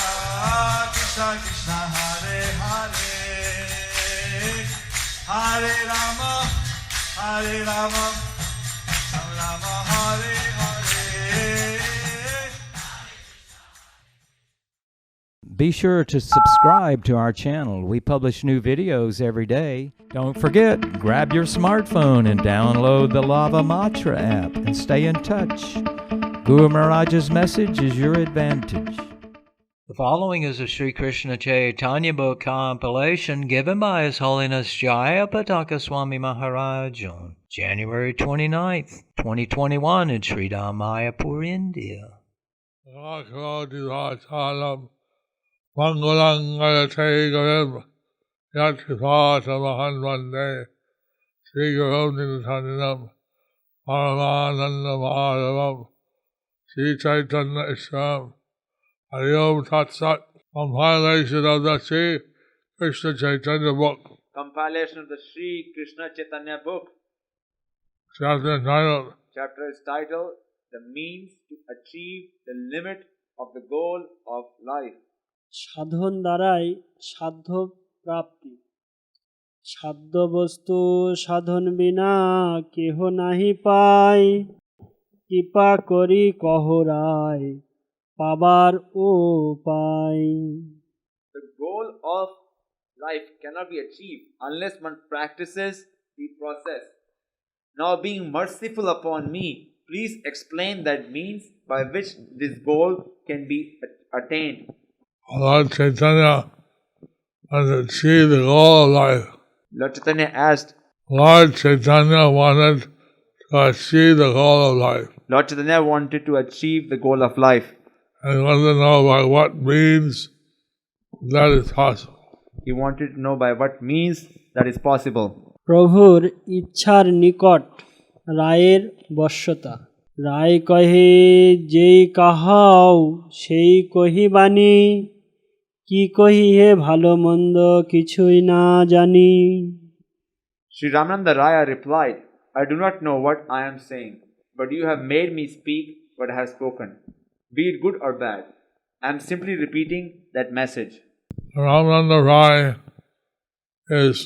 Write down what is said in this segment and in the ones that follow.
Krishna Krishna Hare Hare Hare Rama Hare Rama Rama Hare Hare. Be sure to subscribe to our channel. We publish new videos every day. Don't forget, grab your smartphone and download the Lava Matra app and stay in touch. Guru Maharaj's message is your advantage. The following is a Sri Krishna Chaitanya book compilation given by His Holiness Jayapataka Swami Maharaj on January 29th, 2021 in Sri Mayapur, India. Mangalangayategaram Yatripatamahan Vande Sri Guru Nityanam Paramananda Madhavam Sri Chaitanya Islam Hari Om Tat Sat. Compilation of the Sri Krishna Chaitanya book. Compilation of the Sri Krishna Chaitanya book. Chapter entitled. Chapter is titled The Means to Achieve the Limit of the Goal of Life. সাধন দ্বারাই সাধ্য প্রাপ্তি সাধ্য বস্তু সাধন বিনা কেহ নাহি পায় কৃপা করি কহরায় পাবার উপায় The goal of life cannot be achieved unless one practices the process. Now being merciful upon me, please explain that means by which this goal can be attained. Lord Chaitanya wanted to achieve the goal of life. Lord Chaitanya asked, Lord Chaitanya wanted to achieve the goal of life. Lord Chaitanya wanted to achieve the goal of life. And he wanted to know by what means that is possible. He wanted to know by what means that is possible. প্রভুর ইচ্ছার নিকট রায়ের বশ্যতা রায় কহে যেই কাহাও সেই কহিবানি কি কহি হে ভালো মন্দ কিছুই না জানি Sri Ramananda Raya replied, I do not know what I am saying, but you have made me speak what I have spoken. Be it good or bad, I am simply repeating that message. Ramananda Raya is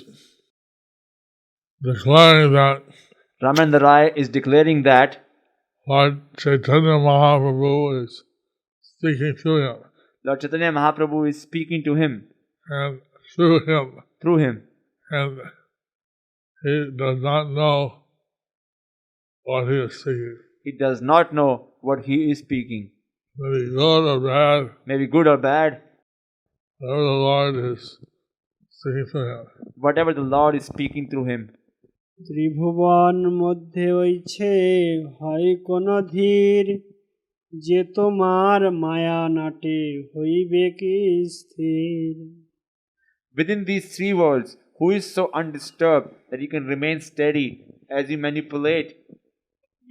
declaring that Ramananda Raya is declaring that Lord Chaitanya Mahaprabhu is speaking to him, Lord Chaitanya Mahaprabhu is speaking to him and through him, and he does not know what he is speaking. He does not know what he is speaking. Maybe good or bad, Maybe good or bad, whatever the Lord is speaking to him. whatever the Lord is speaking through him. ত্রিভুবন মধ্যে হইছে হয় কোন ধীর যে তোমার মায়া নাটে হইবে কি স্থির Within these three worlds, who is so undisturbed that he can remain steady as you manipulate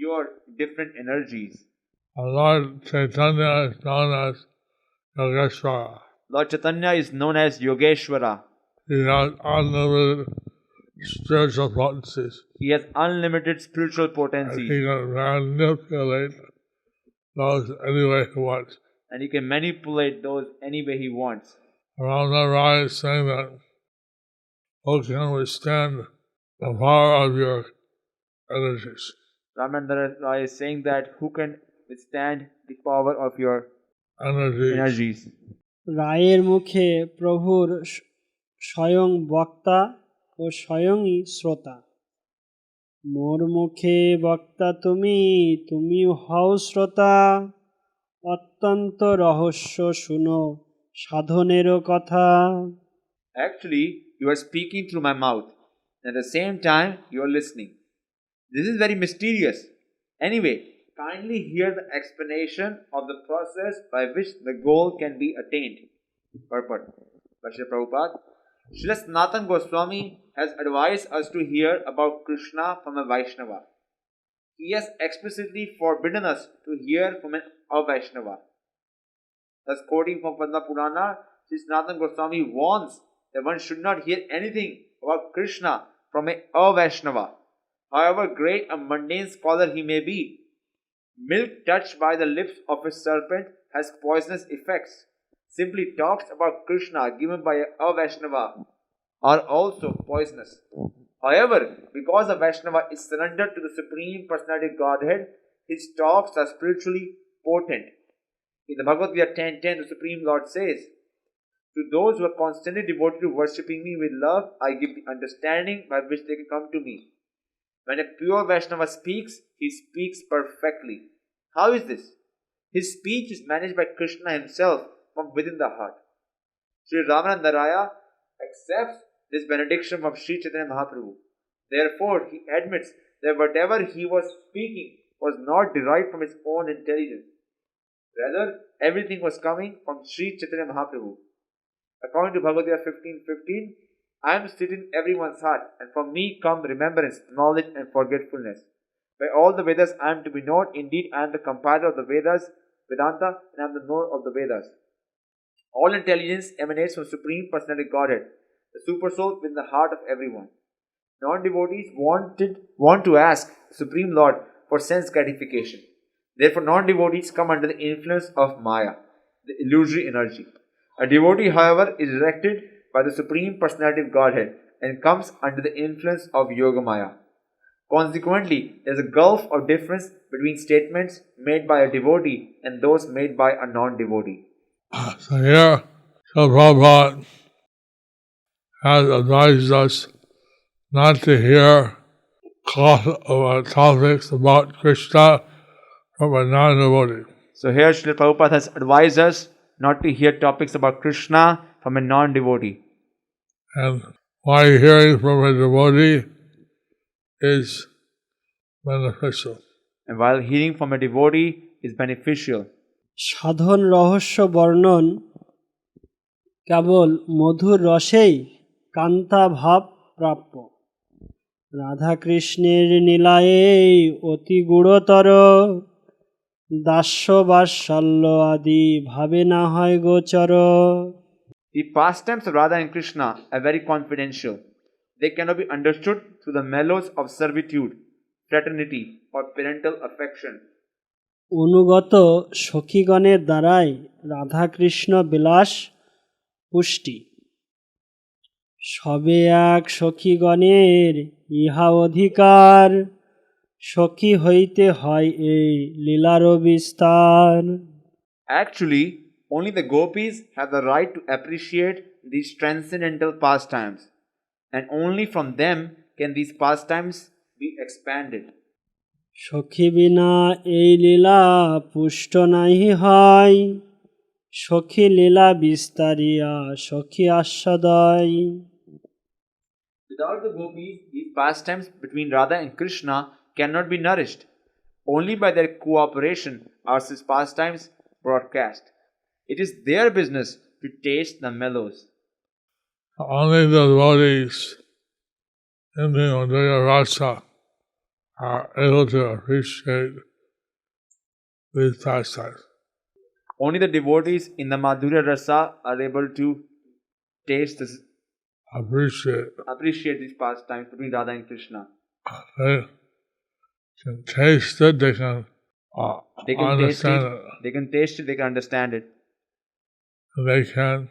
your different energies? And Lord Chaitanya is known as Yogeshwara. Lord Chaitanya is known as Yogeshwara. He has unlimited spiritual potencies. He has unlimited spiritual And potency, he can manipulate those any way he wants. and he can manipulate those any way he wants. Ramana Raya is saying that who can withstand the power of your energies? Ramananda Rai is saying that who can withstand the power of your energies? রায়ের মুখে প্রভুর স্বয়ং বক্তা ও স্বয়ংই শ্রোতা মোর মুখে বক্তা তুমি তুমিও হও শ্রোতা অত্যন্ত রহস্য শুনো সাধনেরও কথা Actually, you are speaking through my mouth, and at the same time, you are listening. This is very mysterious. Anyway, kindly hear the explanation of the process by which the goal can be attained. Purport. Bhashya Prabhupada. Srila Sanatana Goswami has advised us to hear about Krishna from a Vaishnava. He has explicitly forbidden us to hear from an Avaishnava. Thus, quoting from Padma Purana, Sri Sanatana Goswami warns that one should not hear anything about Krishna from a Vaishnava, however great a mundane scholar he may be. Milk touched by the lips of a serpent has poisonous effects. Simply talks about Krishna given by a Vaishnava are also poisonous. However, because a Vaishnava is surrendered to the Supreme Personality of Godhead, his talks are spiritually potent. In the Bhagavad Gita 10:10, the Supreme Lord says, "To those who are constantly devoted to worshipping me with love, I give the understanding by which they can come to me." When a pure Vaishnava speaks, he speaks perfectly. How is this? His speech is managed by Krishna himself from within the heart. Sri Ramananda Raya accepts this benediction from Sri Chaitanya Mahaprabhu. Therefore, he admits that whatever he was speaking was not derived from his own intelligence. Rather, everything was coming from Sri Chaitanya Mahaprabhu. According to Bhagavad Gita 15:15, I am sitting in everyone's heart, and from me come remembrance, knowledge, and forgetfulness. By all the Vedas I am to be known. Indeed, I am the compiler of the Vedas, Vedanta, and I am the knower of the Vedas. All intelligence emanates from Supreme Personality Godhead, the Supersoul within the heart of everyone. Non-devotees want to ask the Supreme Lord for sense gratification. Therefore, non-devotees come under the influence of Maya, the illusory energy. A devotee, however, is directed by the Supreme Personality of Godhead and comes under the influence of Yoga Maya. Consequently, there is a gulf of difference between statements made by a devotee and those made by a non-devotee. So here, Srila Prabhupada has advised us not to hear topics about Krishna from a non-devotee. So here Srila Prabhupada has advised us not to hear topics about Krishna from a non-devotee. And why hearing from a devotee is beneficial. And while hearing from a devotee is beneficial. সাধন রহস্য বর্ণন কেবল মধুর রসেই কান্তা ভাব প্রাপ্য রাধা কৃষ্ণের নীলায়ে অতি গুড়তর দাস্য বাৎসল্য আদি ভাবে না হয় গোচর The pastimes of Radha and Krishna are very confidential. They cannot be understood through the mellows of servitude, fraternity, or parental affection. অনুগত সখীগণের দ্বারাই রাধাকৃষ্ণ বিলাস পুষ্টি সবে এক সখীগণের ইহা অধিকার সখী হইতে হয় এই লীলার বিস্তার Actually, only the gopis have the right to appreciate these transcendental pastimes, and only from them can these pastimes be expanded. সখী বিনা এই লীলা পুষ্ট নাহি হয় সখী লীলা বিস্তারিয়া সখী আস্বাদয় Without the gopis, these pastimes between Radha and Krishna cannot be nourished. Only by their cooperation are such pastimes broadcast. It is their business to taste the mellows. Only the devotees in the Madhurya Rasa are able to appreciate these pastimes. Only the devotees in the Madhurya Rasa are able to taste this, appreciate these pastimes between Radha and Krishna. They can taste it, they can understand it. They can taste it, they can understand it. They can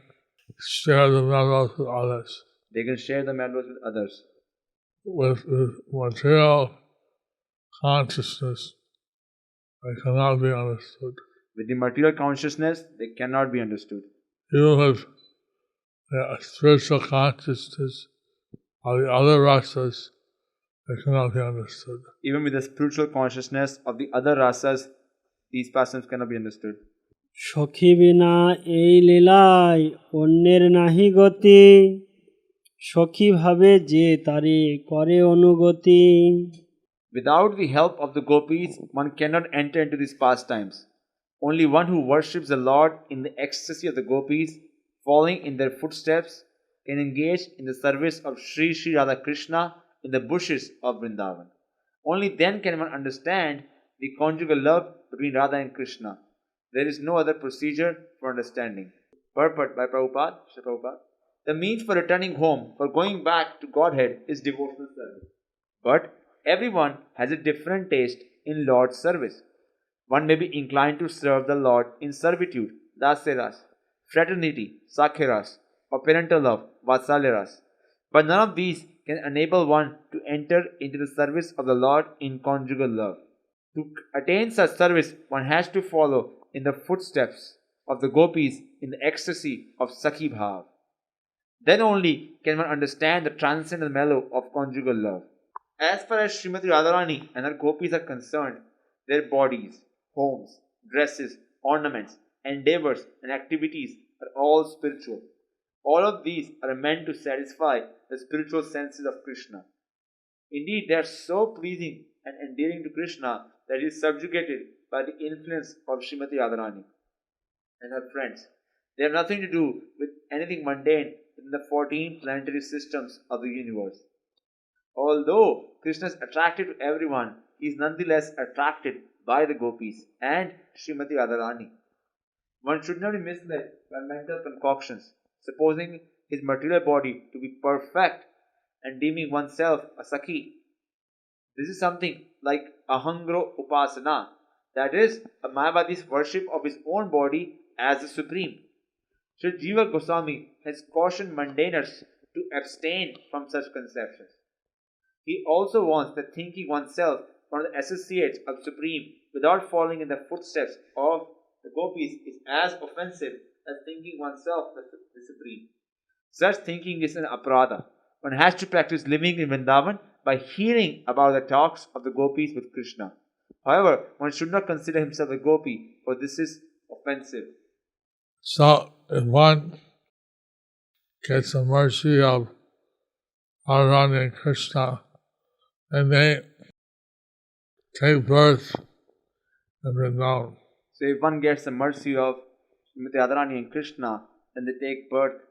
share the mellows with others. They can share the mellows with others. With material consciousness, they cannot be understood. With the material consciousness, they cannot be understood. Even with the spiritual consciousness of the other rasas, they cannot be understood. Even with the spiritual consciousness of the other rasas, these pastimes cannot be understood. সখী বিনা এই লীলায় অন্যের নাহি গতি সখী ভাবে যে তারে করে অনুগতি Without the help of the gopis, one cannot enter into these pastimes. Only one who worships the Lord in the ecstasy of the gopis, following in their footsteps, can engage in the service of Sri Sri Radha Krishna in the bushes of Vrindavan. Only then can one understand the conjugal love between Radha and Krishna. There is no other procedure for understanding. Purport by Prabhupada, Sri Prabhupada. The means for returning home, for going back to Godhead, is devotional service. But everyone has a different taste in Lord's service. One may be inclined to serve the Lord in servitude, daseras, fraternity, sakheras, or parental love, vatsaleras. But none of these can enable one to enter into the service of the Lord in conjugal love. To attain such service, one has to follow in the footsteps of the gopis in the ecstasy of Sakhi Bhav. Then only can one understand the transcendental mellow of conjugal love. As far as Srimati Radharani and her gopis are concerned, their bodies, homes, dresses, ornaments, endeavors, and activities are all spiritual. All of these are meant to satisfy the spiritual senses of Krishna. Indeed, they are so pleasing and endearing to Krishna that he is subjugated by the influence of Srimati Radharani and her friends. They have nothing to do with anything mundane in the 14 planetary systems of the universe. Although Krishna is attracted to everyone, he is nonetheless attracted by the gopis and Srimati Radharani. One should not be misled by mental concoctions, supposing his material body to be perfect and deeming oneself a Sakhi. This is something like Ahangro Upasana, that is, a Mayavadi's worship of his own body as the supreme. Sri Jiva Goswami has cautioned mundaners to abstain from such conceptions. He also warns that thinking oneself one of the associates of Supreme without following in the footsteps of the gopis is as offensive as thinking oneself the Supreme. Such thinking is an aparadha. One has to practice living in Vrindavan by hearing about the talks of the gopis with Krishna. However, one should not consider himself a gopi, for this is offensive. So, if one gets the mercy of Radharani and Krishna, and they take birth in Vrindavan. So if one gets the mercy of Srimati Radharani and Krishna, then they take birth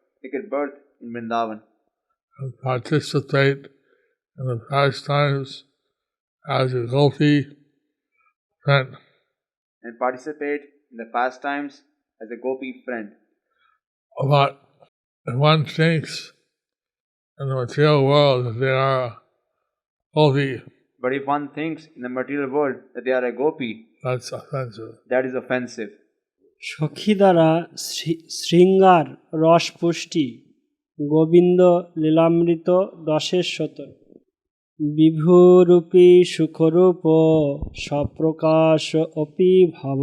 in Vrindavan. And participate in the pastimes as a gopi friend. And participate in the pastimes as a gopi friend. But if one thinks in the material world that they are a gopi, But if one thinks in the material world that they are a gopi, that's offensive. that is offensive. সখী দ্বারা শৃঙ্গার রস পুষ্টি গোবিন্দ লীলামৃত দশের শত বিভূরূপী সুখরূপ সপ্রকাশ অপি ভাব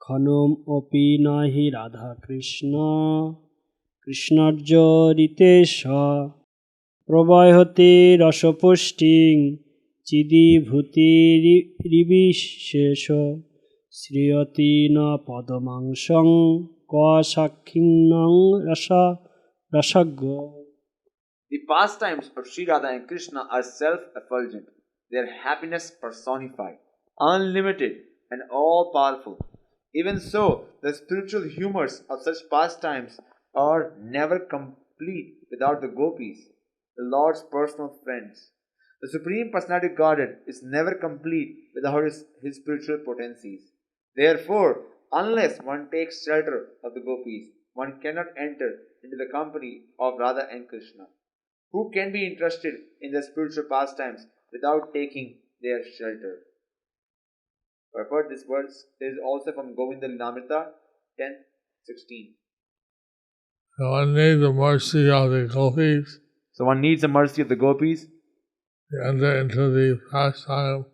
ক্ষণম অপি নাহি রাধা কৃষ্ণ কৃষ্ণার্য রিতেশ প্রবহতে রসপুষ্টিং চিদিভূতিরিবিশেষ শ্রিয়তি না পদমাংসং ক সাক্ষিণং রসজ্ঞ. The pastimes of Sri Radha and Krishna are self-effulgent. Their happiness personified, unlimited and all-powerful. Even so, the spiritual humors of such pastimes are never complete without the gopis, the Lord's personal friends. The Supreme Personality of Godhead is never complete without his spiritual potencies. Therefore, unless one takes shelter of the gopis, one cannot enter into the company of Radha and Krishna. Who can be interested in the spiritual pastimes without taking their shelter? Refer this verse is also from Govinda Limamrita 10:16. So one needs the mercy of the gopis. So one needs the mercy of the gopis to enter into the pastime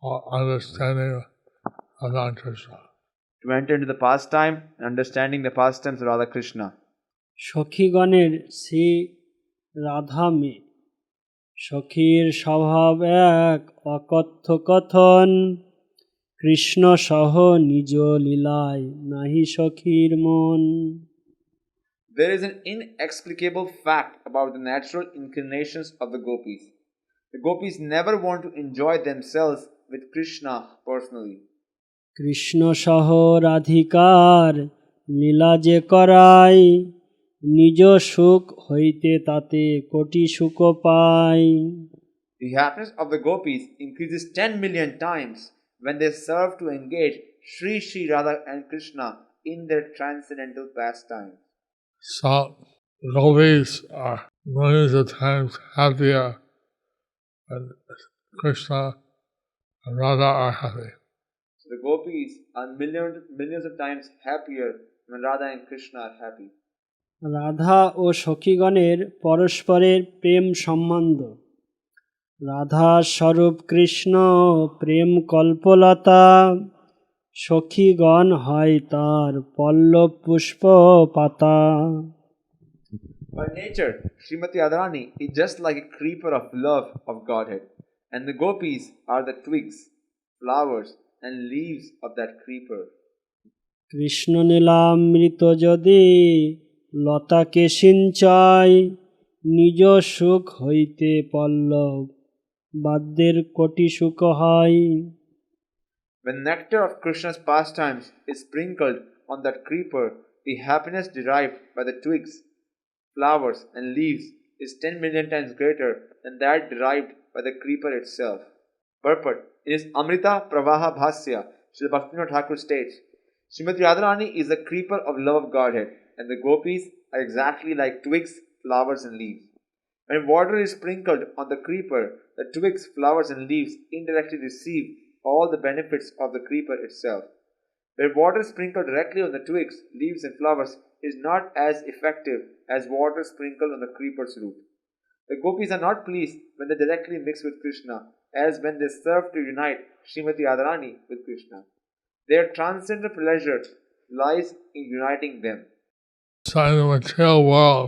or understanding of Radha Krishna. To enter into the pastime and understanding the pastimes of Radha Krishna. সখীগণের Shri Radha মে সখীর স্বভাব এক অকথ্য কথন কৃষ্ণ সহ নিজ লীলায় নাহি সখীর মন. There is an inexplicable fact about the natural inclinations of the gopis. The gopis never want to enjoy themselves with Krishna personally. Krishna সহ রাধিকার লীলা যে করায় নিজ সুখ হইতে তাতে কোটি সুখ পায়. The happiness of the gopis increases 10 million times when they serve to engage Sri Sri Radha and Krishna in their transcendental pastimes. So gopis are millions of times happier when Krishna and Radha are happy. So the gopis are millions of times happier when Radha and Krishna are happy. Radha ও সখীগণের পরস্পরের প্রেম সম্বন্ধ। রাধা স্বরূপ কৃষ্ণ প্রেম কল্পলতা, সখীগণ হয় তার পল্লব পুষ্প পাতা। By nature, Srimati Radharani is just like a creeper of love of Godhead, and the gopis are the twigs, flowers, and leaves of that creeper. Krishna নীলামৃত যদি লতাকে সিঞ্চয়, নিজ সুখ হইতে পল্লব বাদ্যের কোটি সুখ হয়। When nectar of Krishna's pastimes is sprinkled on that creeper, the happiness derived by the twigs, flowers, and leaves is 10 million times greater than that derived by the creeper itself. Purport: in his Amrita Pravaha Bhasya, Srila Bhaktivinoda Thakur states, Srimati Radharani is the creeper of love of Godhead, and the gopis are exactly like twigs, flowers, and leaves. When water is sprinkled on the creeper, the twigs, flowers, and leaves indirectly receive all the benefits of the creeper itself. Where water sprinkled directly on the twigs, leaves, and flowers is not as effective as water sprinkled on the creeper's root. The gopis are not pleased when they directly mix with Krishna, as when they serve to unite Srimati Radharani with Krishna. Their transcendental pleasure lies in uniting them. So in the material world,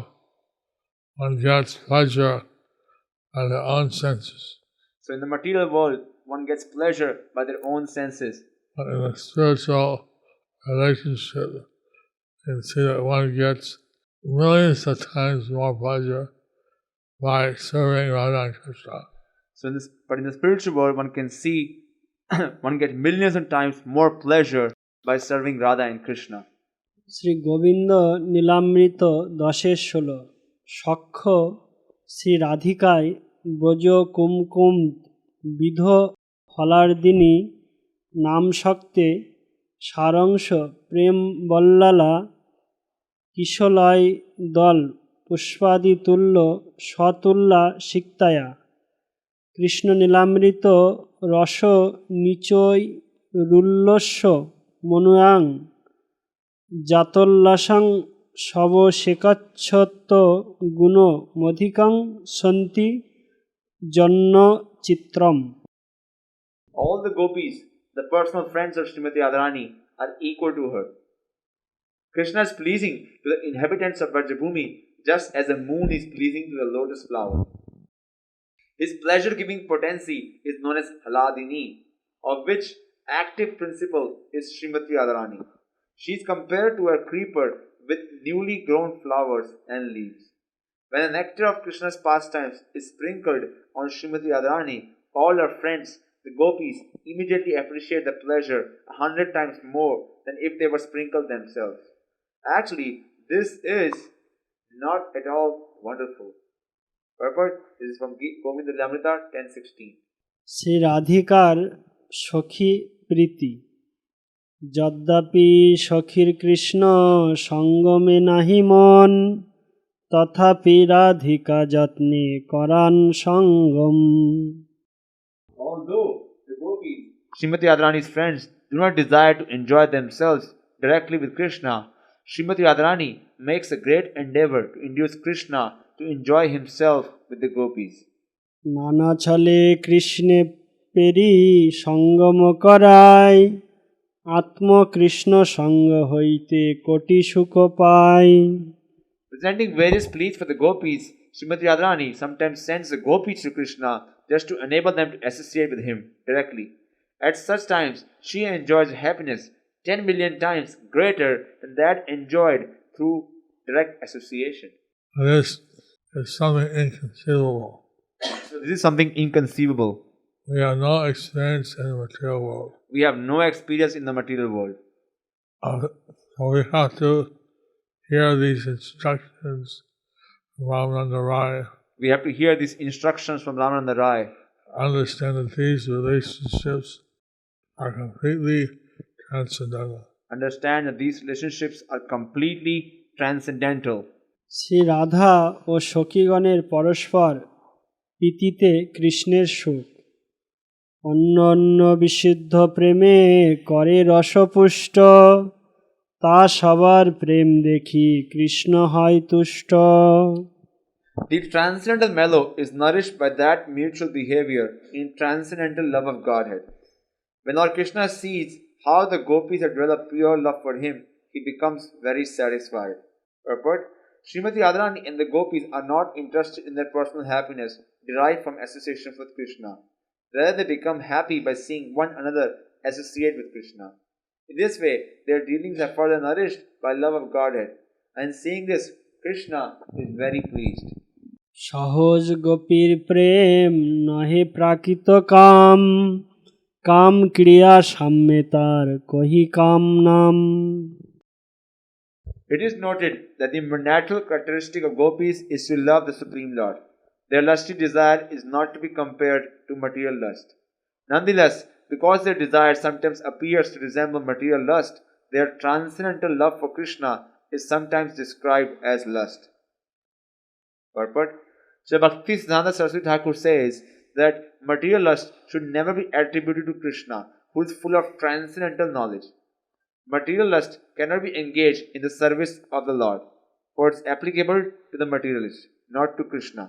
one gets pleasure by their own senses. So in the material world, one gets pleasure by their own senses. But in a spiritual relationship, you can see that one gets millions of times more pleasure by serving Radha and Krishna. But in the spiritual world, one can see one gets millions of times more pleasure by serving Radha and Krishna. Shri Govinda নীলামৃত 10:16 সখ্য Shri রাধিকায় Braj কুমকুম বিধ ফলার্দিনী নাম শক্তে সারংশ প্রেম বল্লালা কিশলয় দল পুষ্পাদি তুল্য সতুল্লা সিক্তায়া। কৃষ্ণ নীলামৃত রস নিচয় রুল্লস্য মনুয়াং জাতোল্লাসং শবশেকাচ্ছত্ত গুণ মধিকাং সন্তি জন্য চিত্রম। All the gopis, the personal friends of Srimati Radharani, are equal to her. Krishna is pleasing to the inhabitants of Vrajabhumi just as the moon is pleasing to the lotus flower. His pleasure-giving potency is known as Haladini, of which active principle is Srimati Radharani. She is compared to a creeper with newly grown flowers and leaves. When the nectar of Krishna's pastimes is sprinkled on Srimati Radharani, all her friends, the gopis, immediately appreciate the pleasure 100 times more than if they were sprinkled themselves. Actually, this is not at all wonderful. Purport: this is from Govinda Lamrita 10:16. Shri রাধিকার সখী প্রীতি। যদ্যপি সখীর কৃষ্ণ সঙ্গমে নাহি মন, তথাপি রাধিকা যত্নে করান সঙ্গম। Although the gopis, Srimati Radharani's friends, do not desire to enjoy themselves directly with Krishna, Srimati Radharani makes a great endeavor to induce Krishna to enjoy himself with the gopis. নানা ছলে কৃষ্ণে পেরি সঙ্গম করায়, আত্ম কৃষ্ণ সঙ্গ হইতে কোটি সুখ পায়। Presenting various pleas for the gopis, Srimati Radharani sometimes sends the gopis to Krishna just to enable them to associate with him directly. At such times, she enjoys happiness 10 million times greater than that enjoyed through direct association. This is something inconceivable. So this is something inconceivable. We have no experience in the material world. We have no experience in the material world. So we have to hear these instructions from Ramananda Rai. We have to hear these instructions from Ramananda Rai. Understand that these relationships are completely transcendental. Understand that these relationships are completely transcendental. Shri Radha ও সখীগণের পরস্পর প্রীতিতে কৃষ্ণের সুখ। অন্য অন্য বিশুদ্ধ প্রেমে করে রসপুষ্ট, তা সবার প্রেম দেখি কৃষ্ণ হয় তুষ্ট। The transcendental mellow is nourished by that mutual behavior in transcendental love of Godhead. When Lord Krishna sees how the gopis have developed pure love for him, he becomes very satisfied. Purport: Srimati Radharani and the gopis are not interested in their personal happiness derived from association with Krishna. Rather, they become happy by seeing one another associate with Krishna. In this way, their dealings are further nourished by love of Godhead, and seeing this, Krishna is very pleased. সহজ গোপীর প্রেম নহে প্রাকৃত কাম, কাম ক্রিয়া সাম্যে তার কহি কাম নাম। It is noted that the natural characteristic of gopis is to love the Supreme Lord. Their lusty desire is not to be compared to material lust. Nonetheless, because their desire sometimes appears to resemble material lust, their transcendental love for Krishna is sometimes described as lust. Purport: Sri Bhaktisiddhanta Saraswati Thakur says that material lust should never be attributed to Krishna, who is full of transcendental knowledge. Material lust cannot be engaged in the service of the Lord, for it is applicable to the materialist, not to Krishna.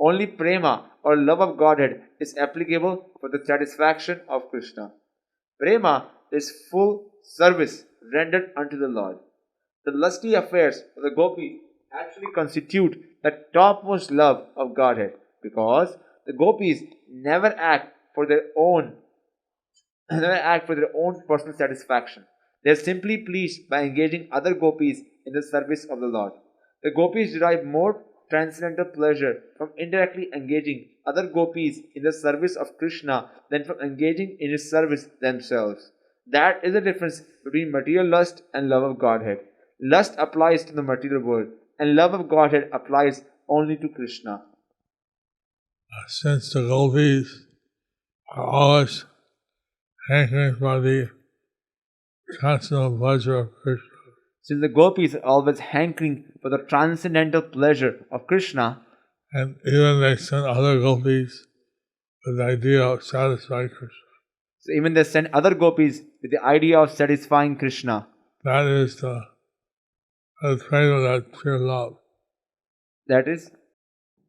Only prema or love of Godhead is applicable for the satisfaction of Krishna. Prema is full service rendered unto the Lord. The lusty affairs of the gopis actually constitute the topmost love of Godhead, because the gopis never act for their own personal satisfaction. They are simply pleased by engaging other gopis in the service of the Lord. The gopis derive more transcendental pleasure from indirectly engaging other gopis in the service of Krishna than from engaging in his service themselves. That is the difference between material lust and love of Godhead. Lust applies to the material world, and love of Godhead applies only to Krishna. Since the gopis are always hankering for the transcendental pleasure of Krishna, Since the gopis are always hankering for the transcendental pleasure of Krishna, and even they send other gopis with the idea of satisfying Krishna. so even they send other gopis with the idea of satisfying Krishna. That is prema, that pure love. That is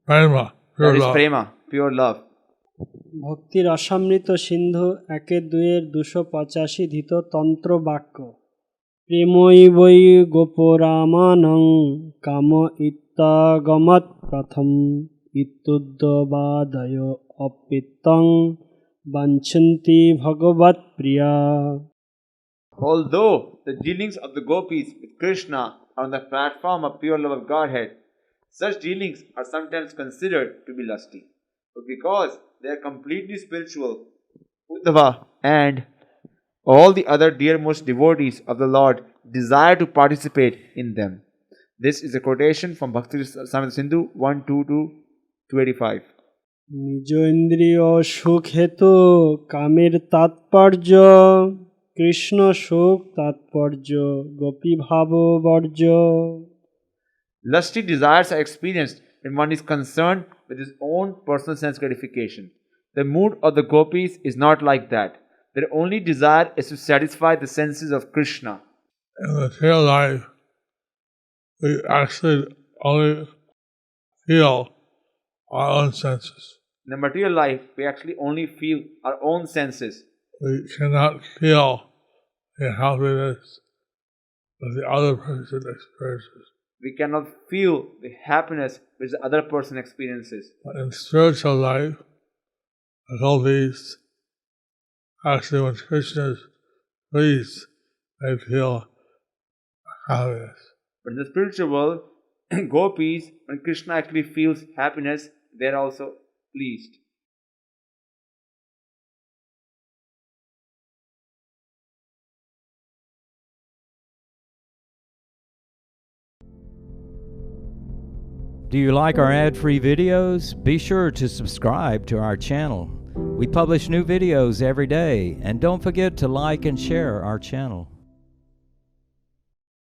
Prema, pure love. prema, pure love. ভক্তির অসামৃত সিন্ধু 1-2-285 ধৃত তন্ত্র বাক্য। প্রেমই বৈ গোপরামানং কাম ইত্যাগমৎ প্রথম ইত্যুদ্যবাদয় অপিত্তং বাঞ্ছন্তি ভগবৎ প্রিয়া। Although the dealings of the gopis with Krishna are on the platform of pure love of Godhead, such dealings are sometimes considered to be lusty. But because they are completely spiritual, Uddhava and all the other dearmost devotees of the Lord desire to participate in them. This is a quotation from Bhakti Rasamrita Sindhu 122-285. নিজ ইন্দ্রিয় সুখ হেতু কামের তাৎপর্য, কৃষ্ণ সুখ তাৎপর্য গোপী ভাব বর্জ্য। Lusty desires are experienced when one is concerned with his own personal sense gratification. The mood of the gopis is not like that. Their only desire is to satisfy the senses of Krishna. In the material life, we actually only feel our own senses. In the material life, we actually only feel our own senses. We cannot feel the happiness that the other person experiences. We cannot feel the happiness which the other person experiences. But in spiritual life, the gopis, actually when Krishna is pleased, they feel happiness. But in the spiritual world, gopis, when Krishna actually feels happiness, they are also pleased. Do you like our ad-free videos? Be sure to subscribe to our channel. We publish new videos every day, and don't forget to like and share our channel.